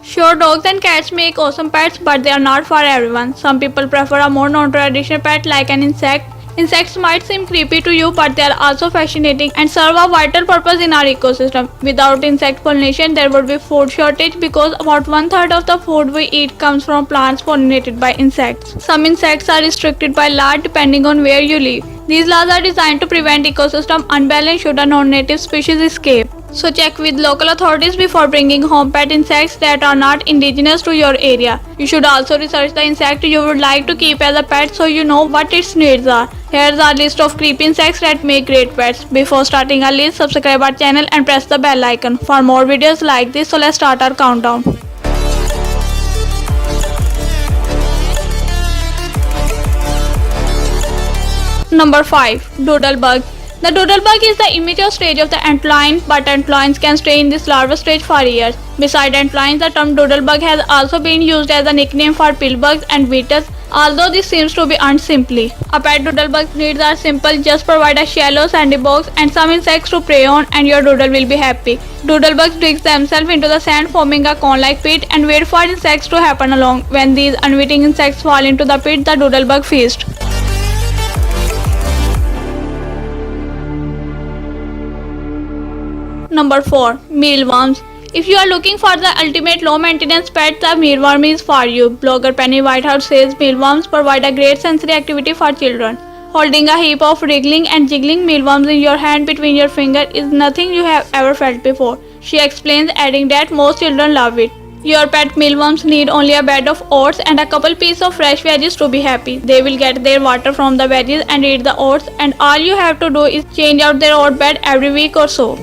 Sure, dogs and cats make awesome pets, but they are not for everyone. Some people prefer a more non-traditional pet like an insect. Insects might seem creepy to you, but they are also fascinating and serve a vital purpose in our ecosystem. Without insect pollination, there would be food shortage because about one third of the food we eat comes from plants pollinated by insects. Some insects are restricted by law depending on where you live. These laws are designed to prevent ecosystem unbalance should a non-native species escape. So check with local authorities before bringing home pet insects that are not indigenous to your area. You should also research the insect you would like to keep as a pet so you know what its needs are. Here's our list of creepy insects that make great pets. Before starting our list, subscribe our channel and press the bell icon for more videos like this. So let's start our countdown. Number 5. Doodlebug. The doodlebug is the immature stage of the antlion, but antlions can stay in this larval stage for years. Beside antlions, the term doodlebug has also been used as a nickname for pillbugs and beetles, although this seems to be earned simply. A pet doodlebug's needs are simple, just provide a shallow sandy box and some insects to prey on and your doodle will be happy. Doodlebugs dig themselves into the sand forming a cone-like pit and wait for insects to happen along. When these unwitting insects fall into the pit, the doodlebug feasts. Number 4. Mealworms. If you are looking for the ultimate low maintenance pet, the mealworm is for you. Blogger Penny Whitehouse says mealworms provide a great sensory activity for children. Holding a heap of wriggling and jiggling mealworms in your hand between your fingers is nothing you have ever felt before. She explains, adding that most children love it. Your pet mealworms need only a bed of oats and a couple pieces of fresh veggies to be happy. They will get their water from the veggies and eat the oats, and all you have to do is change out their oat bed every week or so.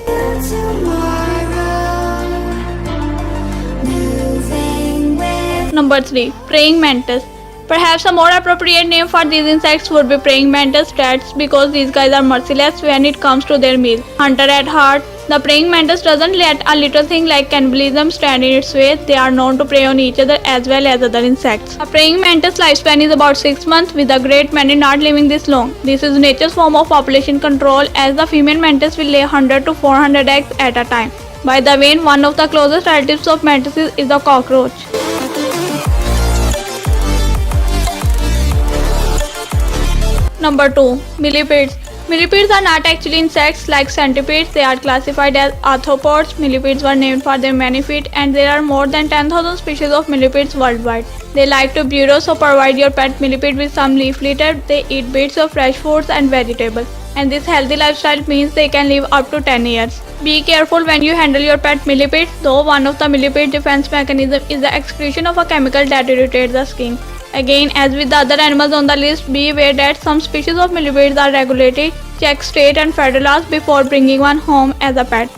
Number 3. Praying mantis. Perhaps a more appropriate name for these insects would be praying mantis. That's because these guys are merciless when it comes to their meal. Hunter at heart, the praying mantis doesn't let a little thing like cannibalism stand in its way. They are known to prey on each other as well as other insects. A praying mantis lifespan is about 6 months, with a great many not living this long. This is nature's form of population control, as the female mantis will lay 100 to 400 eggs at a time. By the way, one of the closest relatives of mantises is the cockroach. Number 2. Millipedes. Millipedes are not actually insects like centipedes. They are classified as arthropods. Millipedes were named for their many feet, and there are more than 10,000 species of millipedes worldwide. They like to burrow, so provide your pet millipede with some leaf litter. They eat bits of fresh foods and vegetables, and this healthy lifestyle means they can live up to 10 years. Be careful when you handle your pet millipede, though one of the millipede defense mechanisms is the excretion of a chemical that irritates the skin. Again, as with the other animals on the list, be aware that some species of millipedes are regulated. Check state and federal laws before bringing one home as a pet.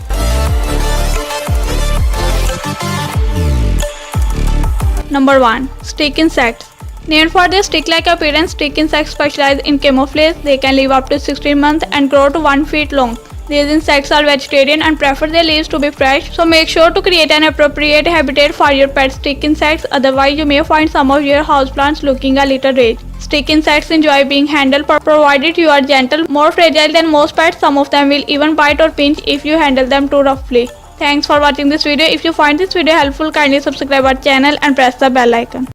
Number 1. Stick insects. Named for their stick-like appearance, stick insects specialize in camouflage. They can live up to 16 months and grow to 1 feet long. These insects are vegetarian and prefer their leaves to be fresh, so make sure to create an appropriate habitat for your pet stick insects, otherwise you may find some of your houseplants looking a little rage. Stick insects enjoy being handled provided you are gentle. More fragile than most pets, some of them will even bite or pinch if you handle them too roughly. Thanks for watching this video. If you find this video helpful, kindly subscribe our channel and press the bell icon.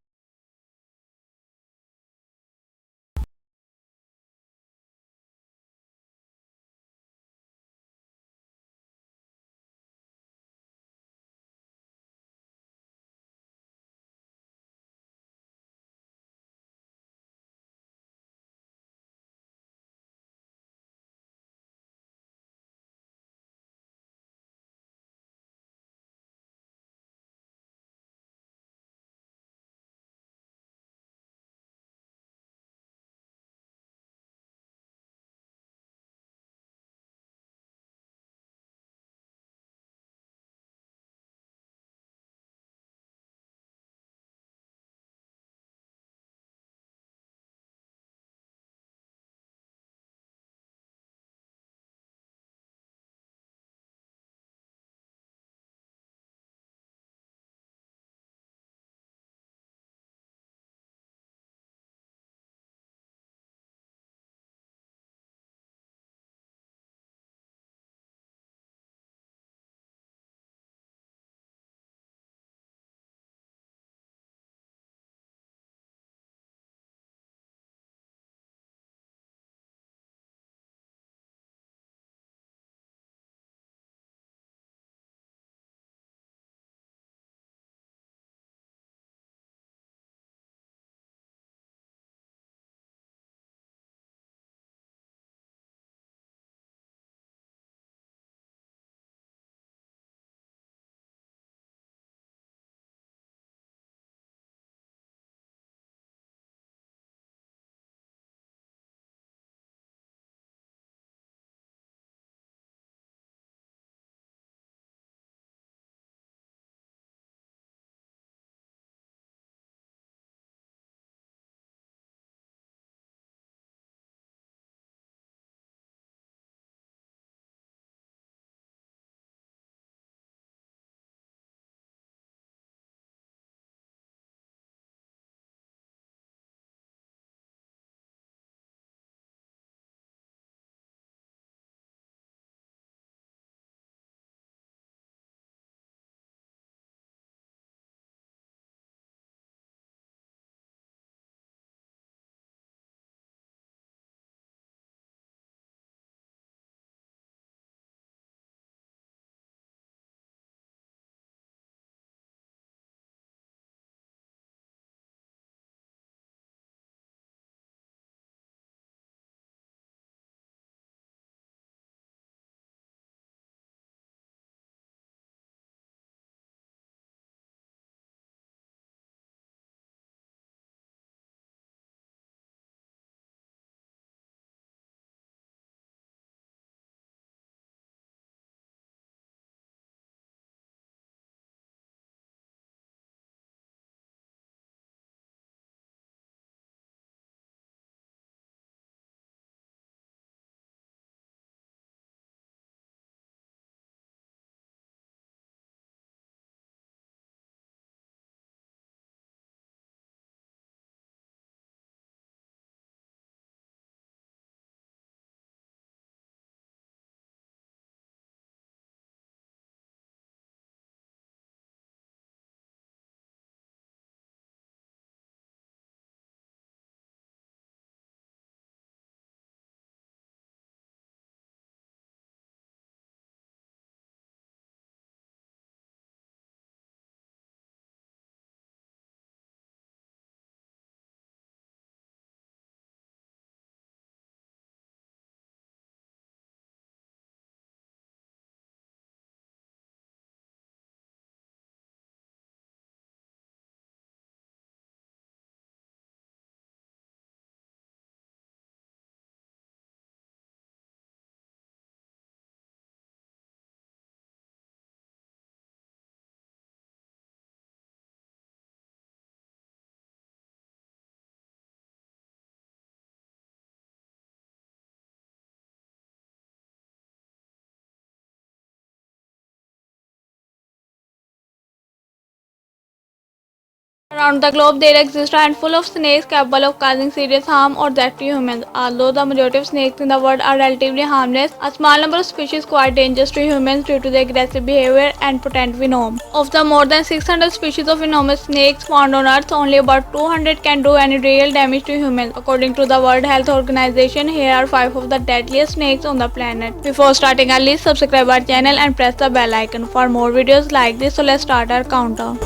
Around the globe, there exists a handful of snakes capable of causing serious harm or death to humans. Although the majority of snakes in the world are relatively harmless, a small number of species quite dangerous to humans due to their aggressive behavior and potent venom. Of the more than 600 species of venomous snakes found on Earth, only about 200 can do any real damage to humans. According to the World Health Organization, here are 5 of the deadliest snakes on the planet. Before starting our list, subscribe our channel and press the bell icon for more videos like this. So let's start our countdown.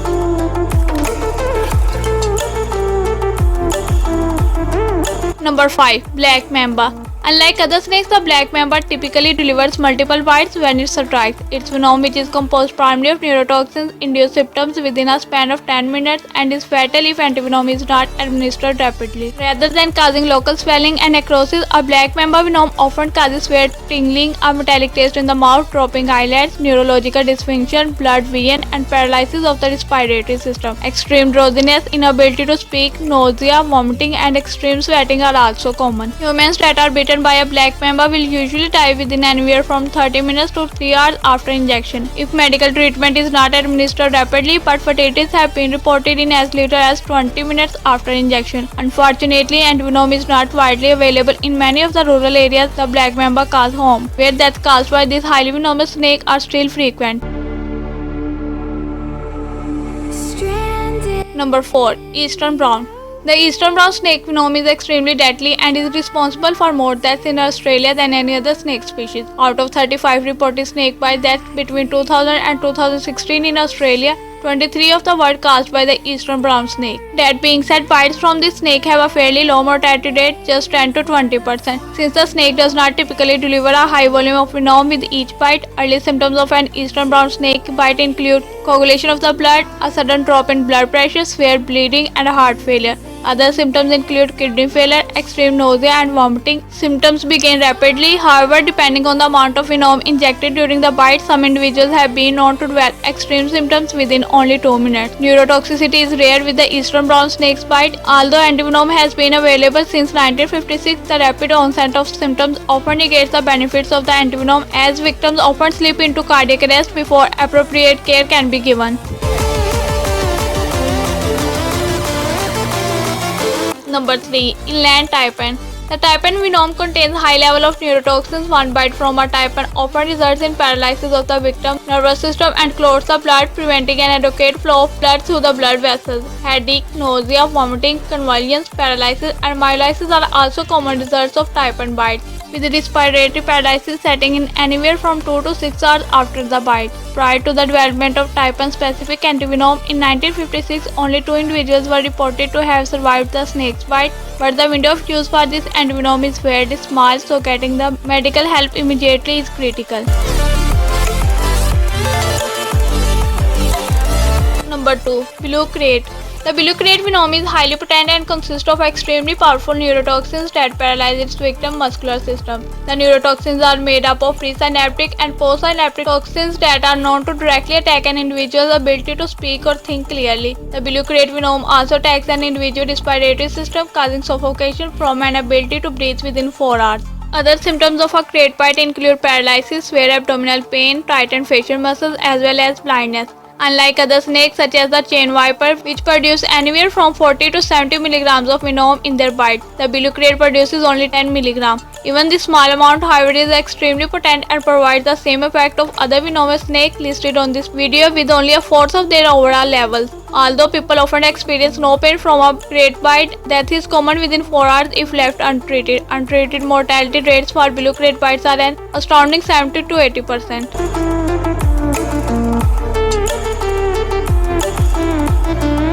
Number 5. Black Mamba. Unlike other snakes, the black mamba typically delivers multiple bites when it strikes. Its venom, which is composed primarily of neurotoxins, induces symptoms within a span of 10 minutes and is fatal if antivenom is not administered rapidly. Rather than causing local swelling and necrosis, a black mamba venom often causes severe tingling, a metallic taste in the mouth, dropping eyelids, neurological dysfunction, blurred vision, and paralysis of the respiratory system. Extreme drowsiness, inability to speak, nausea, vomiting, and extreme sweating are also common. Humans that are bitten by a black mamba will usually die within anywhere from 30 minutes to 3 hours after injection. If medical treatment is not administered rapidly, but fatalities have been reported in as little as 20 minutes after injection. Unfortunately, antivenom is not widely available in many of the rural areas the black mamba calls home, where deaths caused by this highly venomous snake are still frequent. Number 4. Eastern Brown. The eastern brown snake venom is extremely deadly and is responsible for more deaths in Australia than any other snake species. Out of 35 reported snake bite deaths between 2000 and 2016 in Australia, 23 of the were caused by the eastern brown snake. That being said, bites from this snake have a fairly low mortality rate, just 10 to 20%. Since the snake does not typically deliver a high volume of venom with each bite, early symptoms of an eastern brown snake bite include coagulation of the blood, a sudden drop in blood pressure, severe bleeding, and heart failure. Other symptoms include kidney failure, extreme nausea, and vomiting. Symptoms begin rapidly. However, depending on the amount of venom injected during the bite, some individuals have been known to develop extreme symptoms within only 2 minutes. Neurotoxicity is rare with the eastern brown snake's bite. Although antivenom has been available since 1956, the rapid onset of symptoms often negates the benefits of the antivenom, as victims often slip into cardiac arrest before appropriate care can be given. Number 3. Inland taipan. The taipan venom contains high level of neurotoxins. One bite from a taipan often results in paralysis of the victim's nervous system and clots the blood, preventing an adequate flow of blood through the blood vessels. Headache, nausea, vomiting, convulsions, paralysis, and myelitis are also common results of taipan bites, with respiratory paralysis setting in anywhere from 2 to 6 hours after the bite. Prior to the development of taipan-specific antivenom in 1956, only 2 individuals were reported to have survived the snake's bite, but the window of use for this antivenom is very small, so getting the medical help immediately is critical. Number 2. Blue Crate. The blue crate venom is highly potent and consists of extremely powerful neurotoxins that paralyze its victim's muscular system. The neurotoxins are made up of presynaptic and postsynaptic toxins that are known to directly attack an individual's ability to speak or think clearly. The blue crate venom also attacks an individual's respiratory system, causing suffocation from an inability to breathe within 4 hours. Other symptoms of a crate bite include paralysis, severe abdominal pain, tightened facial muscles, as well as blindness. Unlike other snakes such as the chain viper, which produce anywhere from 40 to 70 milligrams of venom in their bite, the blue crate produces only 10 milligrams. Even this small amount, however, is extremely potent and provides the same effect of other venomous snakes listed on this video with only a fourth of their overall levels. Although people often experience no pain from a crate bite, death is common within 4 hours if left untreated. Untreated mortality rates for blue crate bites are an astounding 70 to 80%.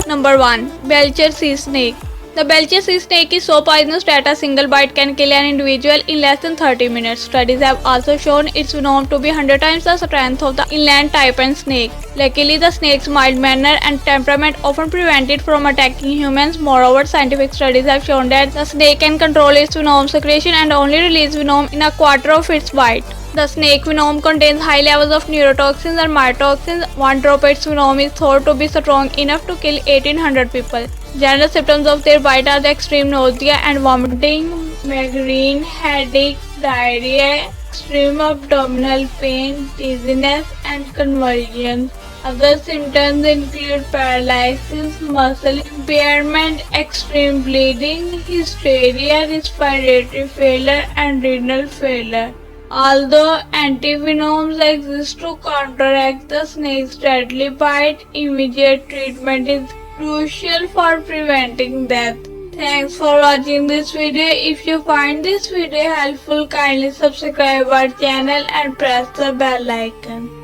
Number 1. Belcher Sea Snake. The Belcher Sea Snake is so poisonous that a single bite can kill an individual in less than 30 minutes. Studies have also shown its venom to be 100 times the strength of the inland taipan snake. Luckily, the snake's mild manner and temperament often prevent it from attacking humans. Moreover, scientific studies have shown that the snake can control its venom secretion and only release venom in a quarter of its bite. The snake venom contains high levels of neurotoxins and mycotoxins. One drop of its venom is thought to be strong enough to kill 1800 people. General symptoms of their bite are the extreme nausea and vomiting, migraine, headache, diarrhea, extreme abdominal pain, dizziness, and convulsions. Other symptoms include paralysis, muscle impairment, extreme bleeding, hysteria, respiratory failure, and renal failure. Although antivenoms exist to counteract the snake's deadly bite, immediate treatment is crucial for preventing death. Thanks for watching this video. If you find this video helpful, kindly subscribe our channel and press the bell icon.